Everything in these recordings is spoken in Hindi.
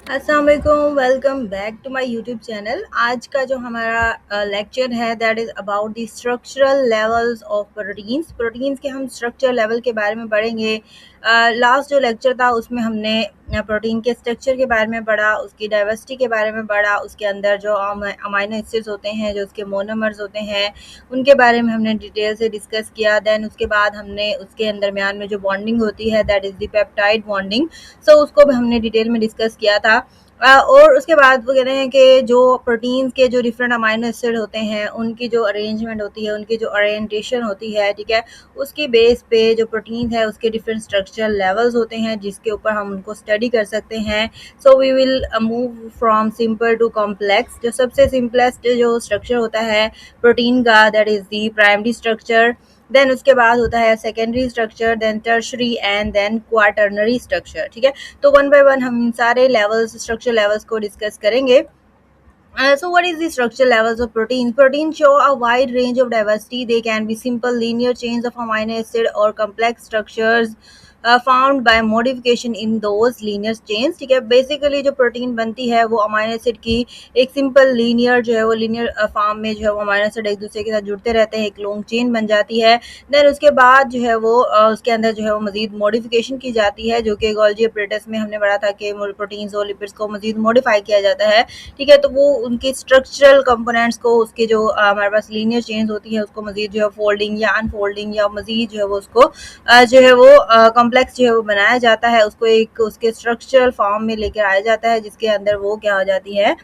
अस्सलाम वालेकुम, welcome back to my YouTube channel. आज का जो हमारा लेक्चर है that is about the structural levels of proteins के हम स्ट्रक्चर लेवल के बारे में पढ़ेंगे। लास्ट जो लेक्चर था उसमें हमने प्रोटीन के स्ट्रक्चर के बारे में पढ़ा, उसकी डाइवर्सिटी के बारे में पढ़ा, उसके अंदर जो अमाइनो एसिड्स होते हैं, जो उसके मोनोमर्स होते हैं, उनके बारे में हमने डिटेल से डिस्कस किया। देन उसके बाद हमने उसके दरमियान में जो बॉन्डिंग होती है that is the peptide bonding, so उसको भी हमने डिटेल में डिस्कस किया था। और उसके बाद वो कहते हैं कि जो प्रोटीन्स के जो डिफरेंट अमाइनो एसिड होते हैं उनकी जो अरेंजमेंट होती है, उनकी जो ओरिएंटेशन होती है, ठीक है, उसकी बेस पे जो प्रोटीन है उसके डिफरेंट स्ट्रक्चरल लेवल्स होते हैं जिसके ऊपर हम उनको स्टडी कर सकते हैं। So we will move from simple to complex. जो सबसे सिंपलेस्ट जो स्ट्रक्चर होता है प्रोटीन का that is the primary structure. Then उसके बाद होता है secondary structure, then tertiary and then quaternary structure. ठीक है, तो वन बाय वन हम सारे लेवल्स, स्ट्रक्चर लेवल्स को डिस्कस करेंगे। So what is the structure levels of proteins? Proteins show a wide range of diversity. They can be simple linear chains of amino acid or complex structures found by modification in those linear chains. ठीक है, बेसिकली जो प्रोटीन बनती है वो अमाइनो एसिड की एक सिंपल लीनियर जो है वो लीनियर फॉर्म में जो है वो अमाइनो एसिड एक दूसरे के साथ जुड़ते रहते हैं, एक लॉन्ग चेन बन जाती है। देन उसके बाद जो है वो उसके अंदर जो है वो मजीद मॉडिफिकेशन की जाती है, जो कि गोल्जी अपरेटस में हमने पढ़ा था कि प्रोटीन्स और लिपिड्स को मजीद मॉडिफाई किया जाता है। ठीक है, तो वो उनके स्ट्रक्चरल कंपोनेंट्स को, उसके जो हमारे पास लीनियर चेन्स होती है उसको मजीद जो है फोल्डिंग या अनफोल्डिंग या मजीद जो है वो उसको जो है वो कॉम्प्लेक्स जो है वो बनाया जाता है, उसको एक उसके स्ट्रक्चरल फॉर्म में लेकर आया जाता है जिसके अंदर वो क्या हो जाती है,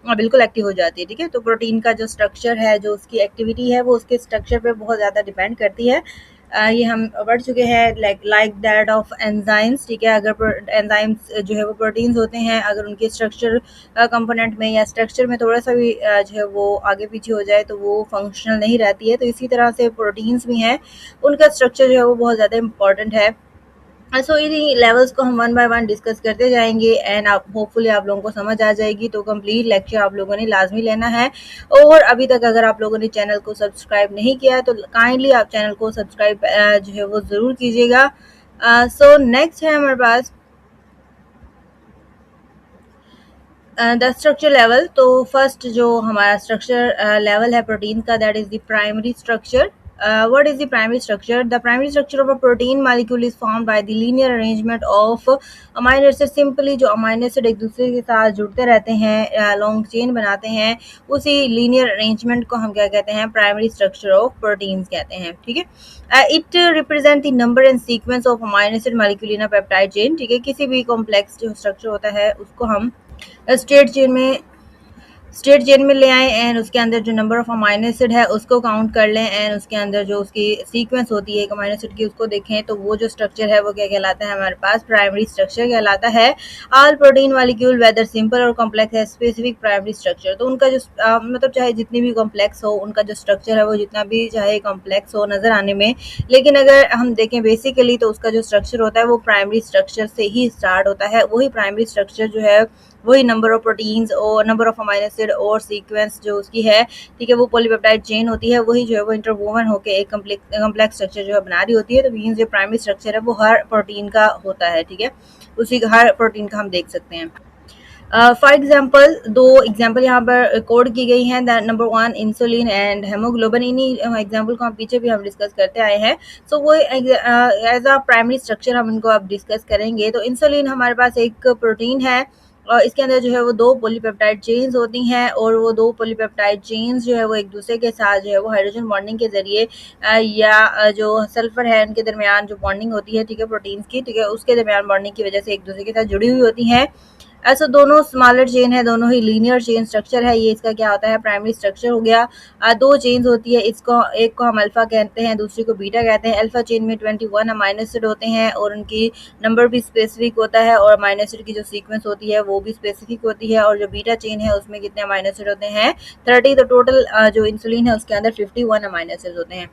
बिल्कुल एक्टिव हो जाती है। ठीक है, तो प्रोटीन का जो स्ट्रक्चर है, जो उसकी एक्टिविटी है, वो उसके स्ट्रक्चर पे बहुत ज़्यादा डिपेंड करती है। ये हम पढ़ चुके हैं लाइक दैट ऑफ एंजाइम्स। ठीक है, अगर एंजाइम्स जो है वो प्रोटीन्स होते हैं, अगर उनके स्ट्रक्चर कंपोनेंट में या स्ट्रक्चर में थोड़ा सा भी जो है वो आगे पीछे हो जाए तो वो फंक्शनल नहीं रहती है। तो इसी तरह से प्रोटीन्स भी हैं, उनका स्ट्रक्चर जो है वो बहुत ज़्यादा इंपॉर्टेंट है। सो इन्हीं लेवल्स को हम वन बाय वन डिस्कस करते जाएंगे एंड आप होपफुली आप लोगों को समझ आ जाएगी। तो कंप्लीट लेक्चर आप लोगों ने लाजमी लेना है। और अभी तक अगर आप लोगों ने चैनल को सब्सक्राइब नहीं किया है तो काइंडली आप चैनल को सब्सक्राइब जो है वो ज़रूर कीजिएगा। सो नेक्स्ट है हमारे पास द स्ट्रक्चर लेवल। तो फर्स्ट जो हमारा स्ट्रक्चर लेवल है प्रोटीन का that is the primary structure. What is the primary structure? The primary structure of a protein molecule is formed by the linear arrangement of amino acids. Simply जो amino acid एक दूसरे के साथ जुड़ते रहते हैं, लॉन्ग चेन बनाते हैं, उसी linear arrangement को हम क्या कहते हैं, प्राइमरी स्ट्रक्चर ऑफ प्रोटीन्स कहते हैं। ठीक है, it represent the number and sequence of amino acid molecule in a peptide chain. ठीक है, किसी भी कॉम्प्लेक्स जो स्ट्रक्चर होता है उसको हम स्ट्रेट चेन में ले आएँ एंड उसके अंदर जो नंबर ऑफ अमाइनो एसिड है उसको काउंट कर लें एंड उसके अंदर जो उसकी सीक्वेंस होती है एक अमाइनो एसिड की उसको देखें, तो वो जो स्ट्रक्चर है वो क्या कहलाता है, हमारे पास प्राइमरी स्ट्रक्चर कहलाता है। All protein molecule whether simple और कॉम्प्लेक्स है स्पेसिफिक प्राइमरी स्ट्रक्चर। तो उनका जो मतलब चाहे जितनी भी कॉम्प्लेक्स हो, उनका जो स्ट्रक्चर है वो जितना भी चाहे कॉम्प्लेक्स हो नज़र आने में, लेकिन अगर हम देखें बेसिकली तो उसका जो स्ट्रक्चर होता है वो प्राइमरी स्ट्रक्चर से ही स्टार्ट होता है। वही प्राइमरी स्ट्रक्चर जो है वही नंबर ऑफ प्रोटीन्स और नंबर ऑफ अमाइनो एसिड और सीक्वेंस जो उसकी है, ठीक है, वो पॉलीपेप्टाइड चेन होती है, वही जो है वो इंटरवोवन होकर एक कम्प्लेक्स स्ट्रक्चर जो है बना रही होती है। तो मीन्स जो प्राइमरी स्ट्रक्चर है वो हर प्रोटीन का होता है। ठीक है, उसी हर प्रोटीन का हम देख सकते हैं। फॉर एग्जाम्पल, दो एग्जाम्पल यहाँ पर कोड की गई हैं। Number 1 insulin and haemoglobin. इन्हीं एग्जाम्पल को हम पीछे भी हम डिस्कस करते आए हैं। सो वो एज अ प्राइमरी स्ट्रक्चर हम इनको अब डिस्कस करेंगे। तो इंसुलिन हमारे पास एक प्रोटीन है और इसके अंदर जो है वो दो पॉलीपेप्टाइड चेन्स होती हैं और वो दो पॉलीपेप्टाइड चेन्स जो है वो एक दूसरे के साथ जो है वो हाइड्रोजन बॉन्डिंग के जरिए या जो सल्फर है उनके दरमियान जो बॉन्डिंग होती है, ठीक है, प्रोटीन्स की, ठीक है, उसके दरमियान बॉन्डिंग की वजह से एक दूसरे के साथ जुड़ी हुई होती हैं। ऐसा दोनों स्मॉलर चेन है, दोनों ही लीनियर चेन स्ट्रक्चर है। ये इसका क्या होता है, प्राइमरी स्ट्रक्चर हो गया। दो चेन्स होती है, इसको एक को हम अल्फा कहते हैं, दूसरी को बीटा कहते हैं। अल्फा चेन में 21 अमाइनो एसिड होते हैं और उनकी नंबर भी स्पेसिफिक होता है और अमाइनो एसिड की जो सीक्वेंस होती है वो भी स्पेसिफिक होती है। और जो बीटा चेन है उसमें कितने अमाइनो एसिड होते हैं, 30। तो टोटल जो इंसुलिन है उसके अंदर 51 अमाइनो एसिड होते हैं।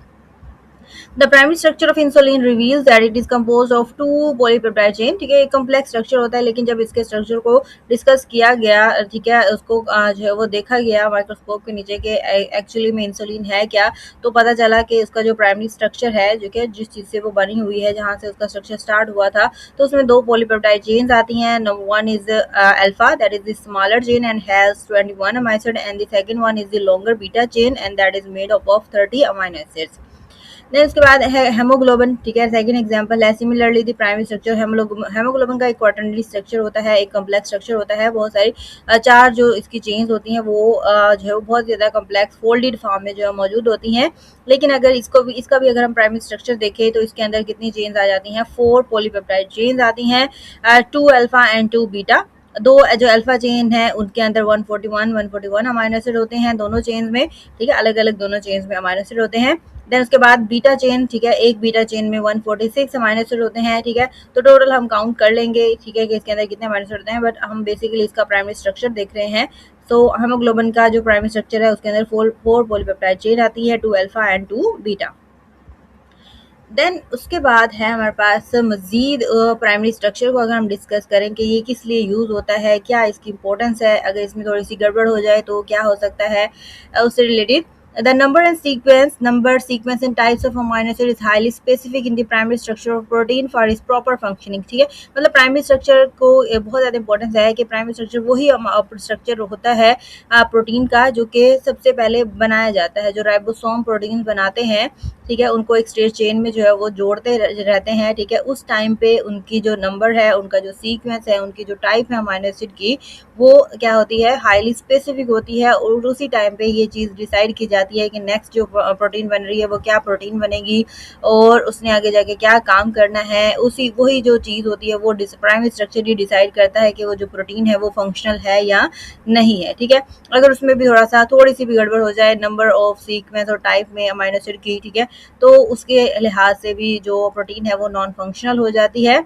The primary structure of insulin reveals that it is compose of two polypeptide chain. ठीक है, एक कम्प्लेक्स स्ट्रक्चर होता है, लेकिन जब इसके स्ट्रक्चर को डिस्कस किया गया, ठीक है, उसको जो है वो देखा गया माइक्रोस्कोप के नीचे के एक्चुअली में इंसुलिन है क्या, तो पता चला कि उसका जो प्राइमरी स्ट्रक्चर है, जो कि जिस चीज़ से वो बनी हुई है, जहाँ से उसका स्ट्रक्चर स्टार्ट हुआ था, तो उसमें दो पॉलीपेप्टाइड चेन्स आती हैं। Number one is alpha, that is the smaller chain and has 21 amino acid, and the second one is the longer beta chain and that is made up of 30 amino acids. Then उसके बाद है हेमोग्लोबिन। ठीक है, सेकंड एग्जांपल है similarly the primary structure haemoglobin का एक क्वाटर्नरी स्ट्रक्चर होता है, एक कम्प्लेक्स स्ट्रक्चर होता है, बहुत सारी चार जो इसकी चेन्स होती हैं वो जो है वो बहुत ज़्यादा कम्प्लेक्स फोल्डेड फॉर्म में जो है मौजूद होती हैं। लेकिन अगर इसका भी अगर हम प्राइमरी स्ट्रक्चर देखें तो इसके अंदर कितनी चेन्स आ जाती हैं, 4 पॉलीपेप्टाइड चेन्स आती हैं, 2 अल्फा एंड 2 बीटा। दो जो अल्फा चेन है उनके अंदर 141 अमाइनो एसिड होते हैं दोनों चेन्स में। ठीक है, अलग अलग दोनों चेन्स में अमाइनो एसिड होते हैं। देन उसके बाद बीटा चेन, ठीक है, एक बीटा चेन में 146 अमाइनो एसिड होते हैं। ठीक है, तो टोटल हम काउंट कर लेंगे, ठीक है, कि इसके अंदर कितने अमाइनो एसिड होते हैं, बट हम बेसिकली इसका प्राइमरी स्ट्रक्चर देख रहे हैं। तो हेमोग्लोबिन का जो प्राइमरी स्ट्रक्चर है उसके अंदर फोर पॉलीपेप्टाइड चेन आती है, 2 अल्फा एंड 2 बीटा। देन उसके बाद है हमारे पास मज़ीद प्राइमरी स्ट्रक्चर को अगर हम डिस्कस करें कि ये किस लिए यूज़ होता है, क्या इसकी इंपॉर्टेंस है, अगर इसमें थोड़ी सी गड़बड़ हो जाए तो क्या हो सकता है, उससे related the number sequence and types of amino acid is highly specific in the primary structure of protein for its proper functioning। ठीक है, मतलब प्राइमरी स्ट्रक्चर को बहुत ज़्यादा इंपॉर्टेंस है कि प्राइमरी स्ट्रक्चर वही स्ट्रक्चर होता है प्रोटीन का जो कि सबसे पहले बनाया जाता है, जो राइबोसोम प्रोटीन बनाते हैं। ठीक है, उनको एक स्ट्रेट चेन में जो है वो जोड़ते रहते हैं। ठीक है, उस टाइम पे उनकी जो नंबर है, उनका जो सीक्वेंस है, उनकी जो टाइप है अमीनो एसिड की, वो क्या होती है, हाईली स्पेसिफिक होती है, और उसी टाइम पे ये चीज़ डिसाइड की जाती है कि नेक्स्ट जो प्रोटीन बन रही है वो क्या प्रोटीन बनेगी और उसने आगे जाके क्या काम करना है। उसी वही जो चीज़ होती है वो प्राइमरी स्ट्रक्चर ही डिसाइड करता है कि वो जो प्रोटीन है वो फंक्शनल है या नहीं है। ठीक है, अगर उसमें भी थोड़ी सी भी गड़बड़ हो जाए नंबर ऑफ सीक्वेंस और टाइप में अमीनो एसिड की, ठीक है, तो उसके लिहाज से भी जो प्रोटीन है वो नॉन फंक्शनल हो जाती है।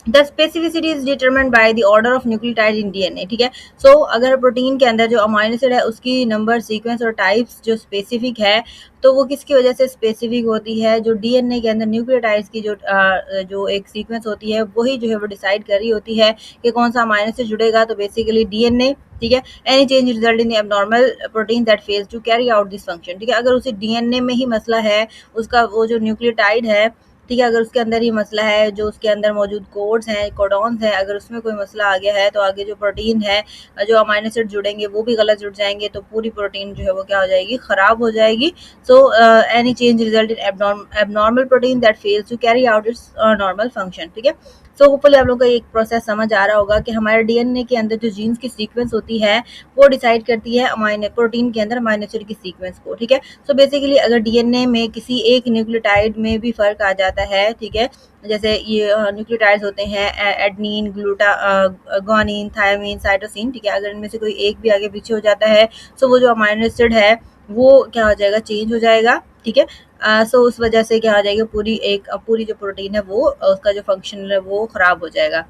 The specificity is determined by the order of nucleotide in DNA. ठीक है, सो अगर प्रोटीन के अंदर जो अमीनो एसिड है उसकी नंबर, सीक्वेंस और टाइप्स जो स्पेसिफिक है, तो वो किसकी वजह से स्पेसिफिक होती है, जो डीएनए के अंदर न्यूक्लियोटाइड्स की जो एक सीक्वेंस होती है वही जो है वो डिसाइड कर रही होती है कि कौन सा अमीनो एसिड जुड़ेगा, तो बेसिकली डीएनए। ठीक है, any change result in abnormal protein that fails to carry out this function. ठीक है, अगर उसे डीएनए में ही मसला है, उसका वो जो न्यूक्लियोटाइड है, ठीक है, अगर उसके अंदर ही मसला है, जो उसके अंदर मौजूद कोड्स हैं, कोडॉन्स हैं, अगर उसमें कोई मसला आ गया है तो आगे जो प्रोटीन है, जो अमीनो एसिड जुड़ेंगे वो भी गलत जुड़ जाएंगे, तो पूरी प्रोटीन जो है वो क्या हो जाएगी, ख़राब हो जाएगी। So any change result in abnormal protein that fails to carry out its normal function. ठीक है, सो होपफुली आप लोगों को एक प्रोसेस समझ आ रहा होगा कि हमारे डीएनए के अंदर जो जीन्स की सीक्वेंस होती है वो डिसाइड करती है प्रोटीन के अंदर अमीनो एसिड की सीक्वेंस को। ठीक है, सो बेसिकली अगर डीएनए में किसी एक न्यूक्लियोटाइड में भी फर्क आ जाता है, ठीक है, जैसे ये न्यूक्लियोटाइड्स होते हैं एडनीन, ग्वानिन, थायमीन, साइटोसिन। ठीक है, अगर इनमें से कोई एक भी आगे पीछे हो जाता है तो वो जो अमीनो एसिड है वो क्या हो जाएगा, चेंज हो जाएगा। ठीक है, सो उस वजह से क्या हो जाएगा, पूरी जो प्रोटीन है वो उसका जो फंक्शन है वो ख़राब हो जाएगा।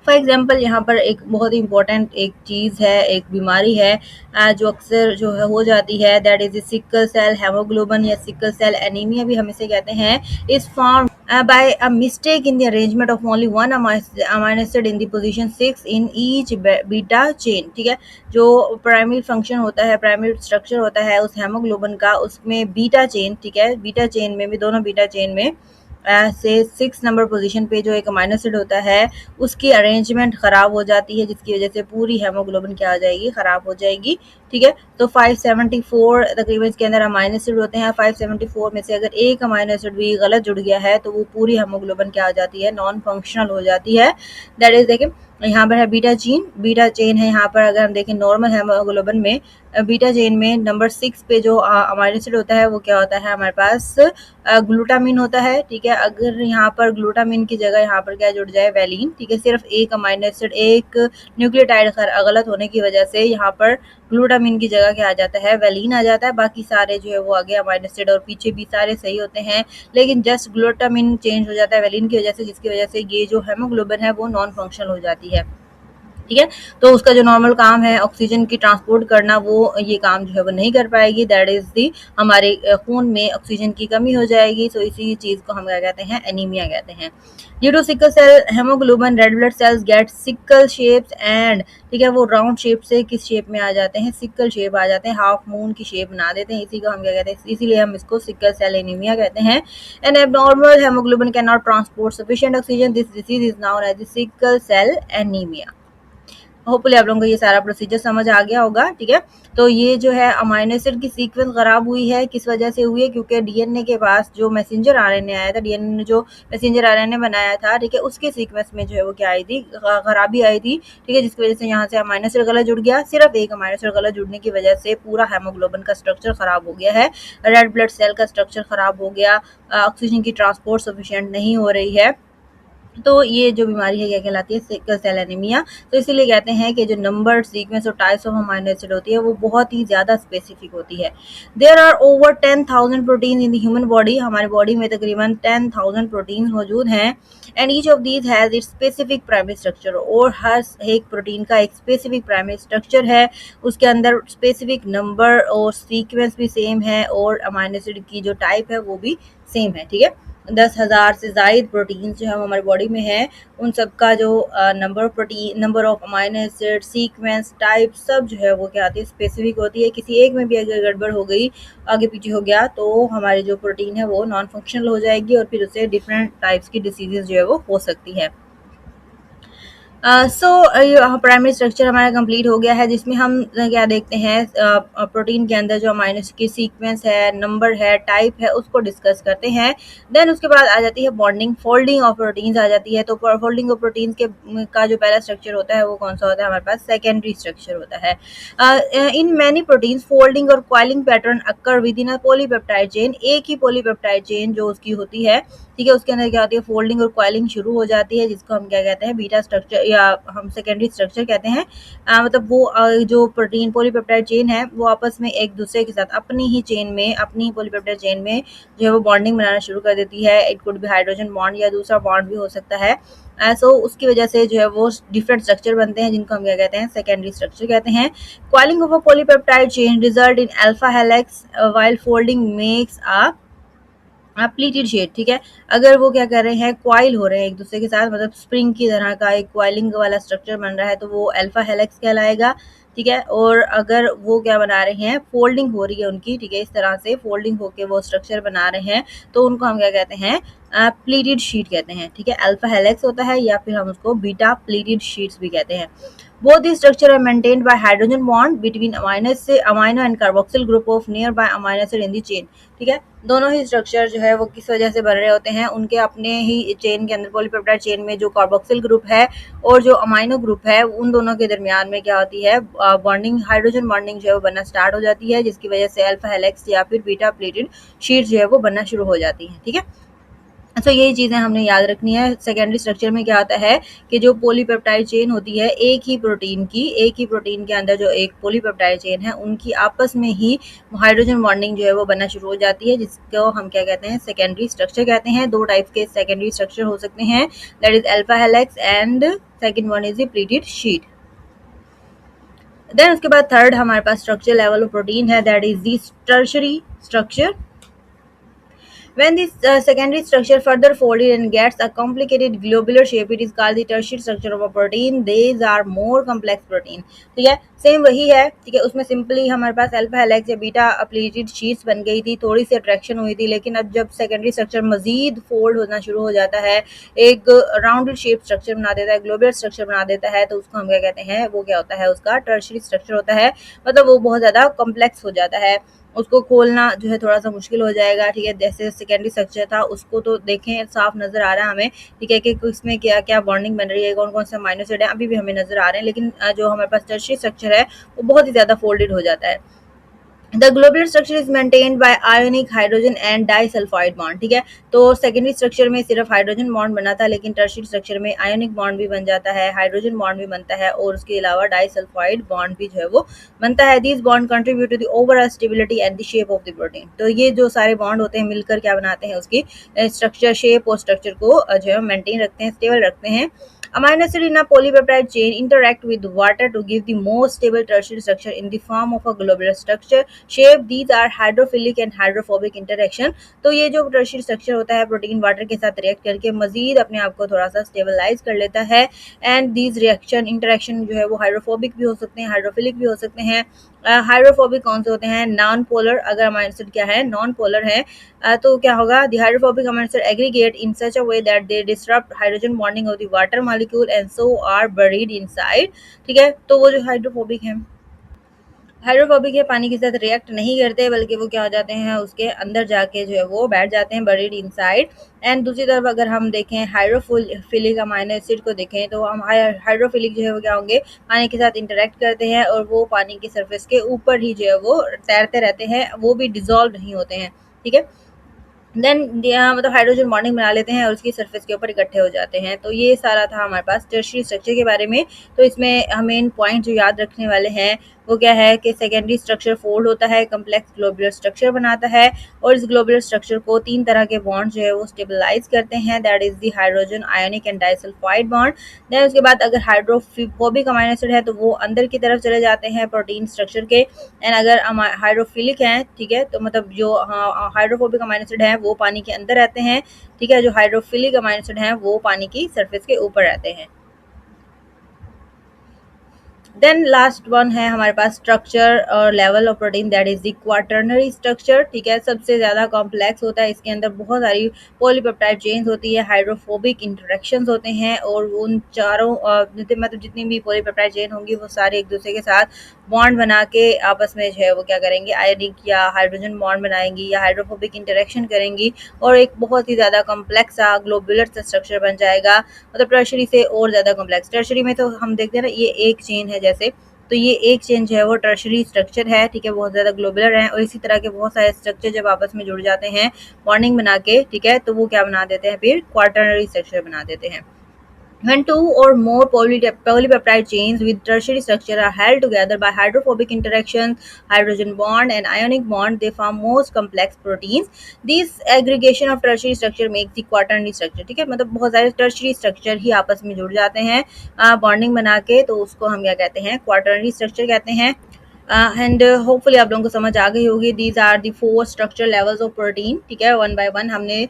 फॉर एग्जांपल यहाँ पर एक बहुत ही इंपॉर्टेंट एक चीज़ है, एक बीमारी है जो अक्सर जो है हो जाती है, that is sickle cell haemoglobin या सिकल सेल एनीमिया भी हम इसे कहते हैं। इस form by a mistake in the arrangement of only one amino acid in the position 6 in each beta chain. ठीक है, जो प्राइमरी फंक्शन होता है, प्राइमरी स्ट्रक्चर होता है उस हेमोग्लोबिन का, उसमें बीटा चेन, ठीक है, बीटा चेन में भी, दोनों बीटा चेन में से 6 नंबर पोजीशन पे जो एक अमीनो एसिड होता है उसकी अरेंजमेंट ख़राब हो जाती है, जिसकी वजह से पूरी हेमोग्लोबिन क्या हो जाएगी, ख़राब हो जाएगी। ठीक है, तो 574 तकरीबन इसके अंदर अमीनो एसिड होते हैं। 574 में से अगर एक अमीनो एसिड भी गलत जुड़ गया है तो वो पूरी हेमोग्लोबिन क्या हो जाती है, नॉन फंक्शनल हो जाती है। दैट इज देखिए यहाँ पर है बीटा चेन है। यहाँ पर अगर हम देखें नॉर्मल हेमोग्लोबिन में बीटा चेन में नंबर 6 पे जो अमीनो एसिड होता है वो क्या होता है, हमारे पास ग्लूटामिन होता है। ठीक है, अगर यहाँ पर ग्लूटामिन की जगह यहाँ पर क्या जुड़ जाए, वैलिन। ठीक है, सिर्फ एक अमीनो एसिड, एक न्यूक्लियोटाइड गलत होने की वजह से यहाँ पर ग्लूटामिन की जगह क्या आ जाता है, वैलिन आ जाता है। बाकी सारे जो है वो आगे अमीनो एसिड और पीछे भी सारे सही होते हैं, लेकिन जस्ट ग्लूटामिन चेंज हो जाता है वैलिन की वजह से, जिसकी वजह से ये जो हेमोग्लोबिन है वो नॉन फंक्शनल हो जाती है। ठीक है। तो उसका जो नॉर्मल काम है ऑक्सीजन की ट्रांसपोर्ट करना, वो ये काम जो है वो नहीं कर पाएगी। दैट इज़ दी हमारे खून में ऑक्सीजन की कमी हो जाएगी। सो इसी चीज़ को हम क्या कहते हैं, एनीमिया कहते हैं। Due to sickle cell haemoglobin red blood cells get sickle shapes and, ठीक है, वो राउंड शेप से किस शेप में आ जाते हैं, सिकल शेप आ जाते हैं, हाफ मून की शेप बना देते हैं। इसी को हम क्या कहते हैं, इसीलिए हम इसको सिकल सेल एनीमिया कहते हैं। An abnormal haemoglobin can not transport sufficient oxygen, this disease is known as sickle cell anaemia. Hopefully आप लोगों को ये सारा प्रोसीजर समझ आ गया होगा। ठीक है। तो ये जो है अमाइनो एसिड की सीक्वेंस खराब हुई है, किस वजह से हुई है, क्योंकि डीएनए के पास जो मैसेंजर आरएनए आया था, डीएनए ने जो मैसेंजर आरएनए बनाया था, ठीक है, उसके सीक्वेंस में जो है वो क्या आई थी, खराबी आई थी। ठीक है, जिसकी वजह से यहाँ से अमाइनो एसिड गलत जुड़ गया। सिर्फ एक अमाइनो एसिड गलत जुड़ने की वजह से पूरा हेमोग्लोबिन का स्ट्रक्चर खराब हो गया है, रेड ब्लड सेल का स्ट्रक्चर खराब हो गया, ऑक्सीजन की ट्रांसपोर्ट सफिशिएंट नहीं हो रही है। तो ये जो बीमारी है क्या कहलाती है, सिकल सेल एनीमिया। तो इसीलिए कहते हैं कि जो नंबर, सीक्वेंस और टाइप्स ऑफ अमाइनो एसिड होती है वो बहुत ही ज़्यादा स्पेसिफिक होती है। There are over 10,000 protein in the human body, हमारे बॉडी में तकरीबन 10,000 प्रोटीन मौजूद हैं। And each of these has its specific primary structure, और हर एक प्रोटीन का एक स्पेसिफिक प्राइमरी स्ट्रक्चर है, उसके अंदर स्पेसिफिक नंबर और सीक्वेंस भी सेम है, और अमाइनो एसिड की जो टाइप है वो भी सेम है। ठीक है। 10,000 से ज़ायद प्रोटीन जो है हमारी बॉडी में है, उन सब का जो number of amino acid, sequence, type सब जो है वो क्या आती है, स्पेसिफिक होती है। किसी एक में भी अगर गड़बड़ हो गई, आगे पीछे हो गया, तो हमारी जो प्रोटीन है वो नॉन फंक्शनल हो जाएगी, और फिर उससे डिफरेंट टाइप्स की डिसीजेज जो है वो हो सकती है। सो प्राइमरी स्ट्रक्चर हमारा कंप्लीट हो गया है, जिसमें हम क्या देखते हैं, प्रोटीन के अंदर जो अमाइनो एसिड की सीक्वेंस है, नंबर है, टाइप है, उसको डिस्कस करते हैं। देन उसके बाद आ जाती है बॉन्डिंग, फोल्डिंग ऑफ प्रोटीन्स आ जाती है। तो फोल्डिंग ऑफ प्रोटीन्स के का जो पहला स्ट्रक्चर होता है वो कौन सा होता है, हमारे पास सेकेंडरी स्ट्रक्चर होता है। इन मैनी प्रोटीन्स फोल्डिंग और coiling pattern occur with in a polypeptide chain, एक ही पॉलीपेप्टाइड चेन जो उसकी होती है, ठीक है, उसके अंदर क्या होती है, फोल्डिंग और क्वाइलिंग शुरू हो जाती है, जिसको हम क्या कहते हैं, बीटा स्ट्रक्चर या हम सेकेंडरी स्ट्रक्चर कहते हैं। मतलब वो जो प्रोटीन पॉलीपेप्टाइड चेन है वो आपस में एक दूसरे के साथ अपनी ही चेन में, अपनी ही पॉलीपेप्टाइड चेन में जो है वो बॉन्डिंग बनाना शुरू कर देती है। It could be hydrogen bond या दूसरा बॉन्ड भी हो सकता है। सो उसकी वजह से जो है वो डिफरेंट स्ट्रक्चर बनते हैं, जिनको हम क्या कहते हैं, सेकेंडरी स्ट्रक्चर कहते हैं। Coiling of a polypeptide chain result in alpha helix while folding makes a pleated sheet. ठीक है, अगर वो क्या कर रहे हैं, क्वाइल हो रहे हैं एक दूसरे के साथ, मतलब स्प्रिंग की तरह का एक क्वाइलिंग वाला स्ट्रक्चर बन रहा है, तो वो अल्फा हेलिक्स कहलाएगा। ठीक है, और अगर वो क्या बना रहे हैं, फोल्डिंग हो रही है उनकी, ठीक है, इस तरह से फोल्डिंग होके वो स्ट्रक्चर बना रहे हैं, तो उनको हम क्या कहते हैं, प्लीटेड शीट कहते हैं। ठीक है, अल्फा हेलिक्स होता है, या फिर हम उसको बीटा प्लीटेड शीट्स भी कहते हैं। Both these structure are maintained by hydrogen bond between amino and carboxyl group of nearby amino acid in the chain। ठीक है, दोनों ही स्ट्रक्चर जो है वो किस वजह से बन रहे होते हैं, उनके अपने ही चेन के अंदर, पॉलीपेप्टाइड चेन में जो कार्बोक्सिल ग्रुप है और जो अमाइनो ग्रुप है, उन दोनों के दरमियान में क्या होती है, बॉन्डिंग, हाइड्रोजन बॉन्डिंग जो है वो बनना स्टार्ट हो जाती है, जिसकी वजह से अल्फा हेलिक्स या फिर बीटा प्लेटेड शीट जो है वो बनना शुरू हो जाती है। ठीक है, तो यही चीज़ें हमने याद रखनी है। सेकेंडरी स्ट्रक्चर में क्या होता है कि जो पॉलीपेप्टाइड चेन होती है, एक ही प्रोटीन के अंदर जो एक पॉलीपेप्टाइड चेन है, उनकी आपस में ही हाइड्रोजन बॉन्डिंग जो है वो बनना शुरू हो जाती है, जिसको हम क्या कहते हैं, सेकेंडरी स्ट्रक्चर कहते हैं। दो टाइप के सेकेंडरी स्ट्रक्चर हो सकते हैं, that is alpha helix and second one is the pleated sheet. Then उसके बाद थर्ड हमारे पास स्ट्रक्चर लेवल ऑफ प्रोटीन है, that is the tertiary structure. When this secondary structure further folded and gets a complicated globular shape, it is called the tertiary structure of a protein. These are more complex protein. ठीक है, सेम वही है। ठीक है, उसमें सिंपली हमारे पास अल्फा हेलिक्स या बीटा प्लीटेड शीट्स बन गई थी, थोड़ी सी अट्रैक्शन हुई थी, लेकिन अब जब सेकेंडरी स्ट्रक्चर मजीद फोल्ड होना शुरू हो जाता है, एक राउंडेड शेप स्ट्रक्चर बना देता है, ग्लोबुलर स्ट्रक्चर बना देता है, तो उसको हम क्या कहते हैं, वो क्या होता है, उसका टर्शियरी स्ट्रक्चर होता है। मतलब वो बहुत ज़्यादा कॉम्प्लेक्स हो जाता है, उसको खोलना जो है थोड़ा सा मुश्किल हो जाएगा। ठीक है, जैसे सेकेंडरी स्ट्रक्चर था उसको तो देखें साफ नज़र आ रहा है हमें, ठीक है, कि इसमें क्या क्या बॉन्डिंग बन रही है, कौन कौन से अमाइनो एसिड है, अभी भी हमें नज़र आ रहे हैं, लेकिन जो हमारे पास टर्शियरी स्ट्रक्चर है वो बहुत ही ज़्यादा फोल्डेड हो जाता है। The globular structure is maintained by ionic hydrogen and disulphide bond. ठीक है, तो सेकेंडरी स्ट्रक्चर में सिर्फ हाइड्रोजन बॉन्ड बना था, लेकिन टर्शियरी स्ट्रक्चर में आयोनिक बॉन्ड भी बन जाता है, हाइड्रोजन बॉन्ड भी बनता है, और उसके अलावा डाइसल्फाइड बॉन्ड भी जो है वो बनता है। These bond contribute to the overall stability and the shape of the protein. तो ये जो सारे बॉन्ड होते हैं मिलकर क्या बनाते हैं, उसकी स्ट्रक्चर, शेप और स्ट्रक्चर को जो है मेंटेन रखते हैं, स्टेबल रखते हैं। Amino acid in a polypeptide chain interact with water to give the most stable tertiary structure in the form of a globular structure shape. These are hydrophilic and hydrophobic interaction. तो ये जो tertiary structure होता है प्रोटीन वाटर के साथ रिएक्ट करके मजीद अपने आप को थोड़ा सा स्टेबलाइज कर लेता है एंड दीज रिएक्शन इंटरेक्शन जो है वो हाइड्रोफोबिक भी हो सकते हैं, हाइड्रोफिलिक भी हो सकते हैं। हाइड्रोफोबिक कौन से होते हैं? Non polar. अगर अमाइनो एसिड क्या है? नॉन पोलर है। तो क्या होगा? The hydrophobic amino acid aggregate in such a way that they disrupt hydrogen bonding of the water molecule and so are buried inside. ठीक है, तो वो जो हाइड्रोफोबिक है, हाइड्रोफोबिक है, पानी के साथ रिएक्ट नहीं करते बल्कि वो क्या हो जाते हैं, उसके अंदर जाके जो है वो बैठ जाते हैं, बरीड इनसाइड। एंड दूसरी तरफ अगर हम देखें हाइड्रोफिलिक अमाइनो एसिड को देखें तो हम हाइड्रोफिलिक जो है वो क्या होंगे, पानी के साथ इंटरेक्ट करते हैं और वो पानी की सरफेस के ऊपर ही जो है वो तैरते रहते हैं, वो भी डिजोल्व नहीं होते हैं। ठीक है, देन मतलब हाइड्रोजन बॉन्डिंग बना लेते हैं और उसकी सरफेस के ऊपर इकट्ठे हो जाते हैं। तो ये सारा था हमारे पास टर्शियरी स्ट्रक्चर के बारे में। तो इसमें हमें इन पॉइंट जो याद रखने वाले हैं वो क्या है कि सेकेंडरी स्ट्रक्चर फोल्ड होता है, कम्प्लेक्स ग्लोबुलर स्ट्रक्चर बनाता है और इस ग्लोबुलर स्ट्रक्चर को तीन तरह के बॉन्ड जो है वो स्टेबलाइज करते हैं, that is the hydrogen ionic and disulphide bond. Then उसके बाद अगर हाइड्रोफोबिक अमाइनो एसिड है तो वो अंदर की तरफ चले जाते हैं प्रोटीन स्ट्रक्चर के, एंड अगर हाइड्रोफिलिक है, ठीक है, तो मतलब जो हाइड्रोफोबिक अमाइनो एसिड है वो पानी के अंदर रहते हैं। ठीक है, जो हाइड्रोफिलिक अमाइनो एसिड है वो पानी की सरफेस के ऊपर रहते हैं। देन लास्ट वन है हमारे पास स्ट्रक्चर और level of protein, that is the quaternary structure. ठीक है, सबसे ज़्यादा कॉम्प्लेक्स होता है, इसके अंदर बहुत सारी पॉलीपेप्टाइड चेन्स होती है, हाइड्रोफोबिक इंटरेक्शंस होते हैं और उन चारों मतलब जितनी भी पॉलीपेप्टाइड चेन होंगी वो सारे एक दूसरे के साथ बॉन्ड बना के आपस में जो है वो क्या करेंगे, आयोनिक या हाइड्रोजन बॉन्ड बनाएंगी या हाइड्रोफोबिक इंटरेक्शन करेंगी और एक बहुत ही ज़्यादा कॉम्प्लेक्स सा ग्लोबुलर सा स्ट्रक्चर बन जाएगा। मतलब टर्शरी से और ज़्यादा कॉम्प्लेक्स। टर्शरी में तो हम देखते हैं ना, ये एक चेन है जैसे, तो ये एक चेन जो है वो टर्शरी स्ट्रक्चर है। ठीक है, बहुत ज़्यादा ग्लोबुलर है और इसी तरह के बहुत सारे स्ट्रक्चर जब आपस में जुड़ जाते हैं बॉन्डिंग बना के, ठीक है, तो वो क्या बना देते हैं, फिर क्वाटर्नरी स्ट्रक्चर बना देते हैं। When two or more polypeptide chains with tertiary structure are held together by hydrophobic interactions, hydrogen bond and ionic bond, they form most complex proteins. This aggregation of tertiary structure makes the quaternary structure. ठीक है, मतलब बहुत सारे tertiary structure ही आपस में जुड़ जाते हैं बॉन्डिंग बना के, तो उसको हम क्या कहते हैं, क्वाटर्नरी स्ट्रक्चर कहते हैं। एंड होपफुली आप लोगों को समझ आ गई होगी। These are the 4 structure levels of protein. ठीक है, वन बाय वन हमने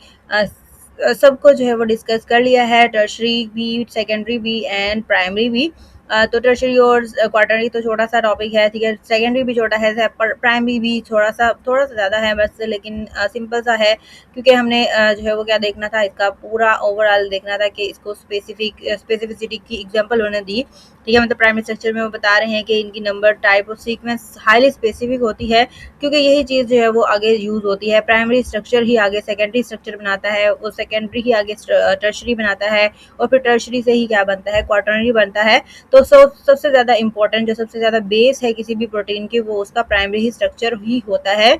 सबको जो है वो डिस्कस कर लिया है, टर्शरी भी, सेकेंडरी भी एंड प्राइमरी भी। तो टर्शरी और क्वार्टरली तो छोटा सा टॉपिक है, ठीक है, सेकेंडरी भी छोटा है, प्राइमरी भी थोड़ा सा ज़्यादा है बस, लेकिन सिंपल सा है क्योंकि हमने जो है वो क्या देखना था, इसका पूरा ओवरऑल देखना था कि इसको स्पेसिफिसिटी की एग्जांपल उन्होंने दी। ठीक है, मतलब प्राइमरी स्ट्रक्चर में वो बता रहे हैं कि इनकी नंबर, टाइप और सीक्वेंस हाईली स्पेसिफिक होती है क्योंकि यही चीज़ जो है वो आगे यूज़ होती है। प्राइमरी स्ट्रक्चर ही आगे सेकेंडरी स्ट्रक्चर बनाता है, वो सेकेंडरी ही आगे टर्शरी बनाता है और फिर टर्शरी से ही क्या बनता है, क्वार्टरनरी बनता है। तो सबसे ज़्यादा इंपॉर्टेंट, जो सबसे ज़्यादा बेस है किसी भी प्रोटीन की, वो उसका प्राइमरी ही स्ट्रक्चर ही होता है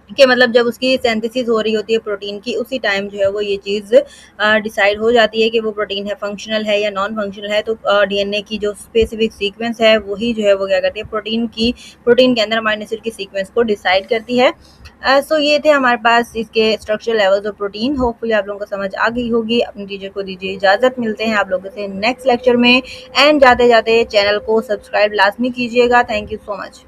कि मतलब जब उसकी सिंथेसिस हो रही होती है प्रोटीन की, उसी टाइम जो है वो ये चीज़ डिसाइड हो जाती है कि वो प्रोटीन है, फंक्शनल है या नॉन फंक्शनल है। तो डीएनए की जो स्पेसिफिक सीक्वेंस है वही जो है वो क्या करती है, प्रोटीन के अंदर अमीनो एसिड की सीक्वेंस को डिसाइड करती है। सो ये थे हमारे पास इसके structure levels of protein. Hopefully आप लोगों को समझ आ गई होगी। अपनी टीचर को दीजिए इजाज़त, मिलते हैं आप लोगों से नेक्स्ट लेक्चर में। एंड जाते जाते चैनल को सब्सक्राइब लाजमी कीजिएगा। Thank you so much.